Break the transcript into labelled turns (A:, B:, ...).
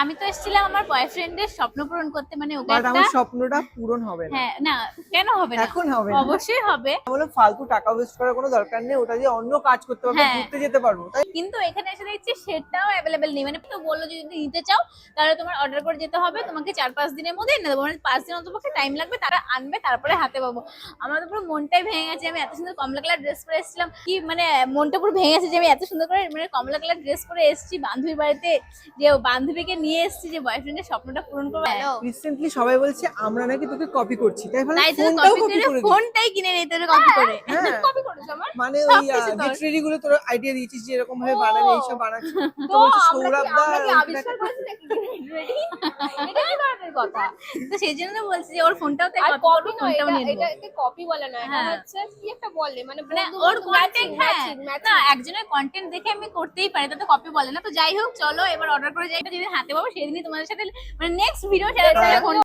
A: আমি তো এসেছিলাম আমার বয়ফ্রেন্ডের স্বপ্ন পূরণ করতে, মানে ওকে
B: বাট
A: একটা।
B: আমার স্বপ্নটা পূরণ হবে না।
A: হ্যাঁ না, কেন হবে না?
B: এখন হবে না।
A: অবশ্যই হবে।
B: বলে ফালতু টাকা ওয়েস্ট করার কোনো দরকার নেই, ওটা দিয়ে অন্য কাজ করতে পারবো,
A: হ্যাঁ।
B: ঘুরতে যেতে পারবো, তাই?
A: কিন্তু এখানে এসে দেখছি সেটাও অ্যাভেলেবেল নেই। মানে তো বললো যদি নিতে চাও তাহলে তোমার অর্ডার করে যেতে হবে, তোমাকে 4-5 দিনের মধ্যে এনে দেবো, মানে 5 দিন অন্তপক্ষে টাইম লাগবে, তারা আনবে তারপরে হাতে পাবো। আমার তো পুরো মনটাই ভেঙে গেছে। আমি এত সুন্দর কমলা কালার ড্রেস পরে এসেছিলাম, কি মানে মনটা পুরো ভেঙে গেছে যে আমি এত সুন্দর করে মানে কমলা কালার ড্রেস পরে এসেছি বান্ধবীর বাড়িতে, যে বান্ধবীকে নিয়ে এসেছি, যে বয়ফ্রেন্ডের স্বপ্নটা পূরণ করবো।
B: রিসেন্টলি সবাই বলছে আমরা নাকি তোকে কপি করছি, তাই
A: তাই তো
B: ফোনটাও
A: কপি
B: কপি
A: করে
B: করে দিই।
A: ফোনটাই কিনে নিতে হবে কপি করে।
B: হ্যাঁ।
A: কপি করেছো আমার
B: মানে ওই
A: সবকিছু তোর।
B: গেট রেডি গুলো তোর আইডিয়া দিয়েছিস যে এরকম ভাবে
A: ও।
B: বানাবি, এইসব বানাচ্ছিস। তো
A: তো
B: বলছে
A: আমরা
B: সৌরভ
A: কি
B: দা
A: আমরা কি আবিষ্কার করেছি নাকি রেডি? এটা কি ধরনের কথা? তো সেই জন্য বলছি যে ওর ফোনটাও তাই কপি করবো, ফোনটাও নিয়ে নেবো।
C: এটা কপি বলে না, এটা
A: হ্যাঁ।
C: হচ্ছে কি একটা বলে, মানে
A: মানে
C: বন্ধু
A: ওর
C: বন্ধু
A: কন্টেন্ট, হ্যাঁ
C: ম্যাচিং
A: না, একজনের কন্টেন্ট দেখে আমি করতেই পারি, তাতে কপি বলে না। তো যাই হোক, চলো এবার অর্ডার করে যাই, যেদিন হাতে পাবো সেদিনই তোমাদের সাথে মানে নেক্সট ভিডিও শেয়ার
B: হ্যাঁ।
A: করব।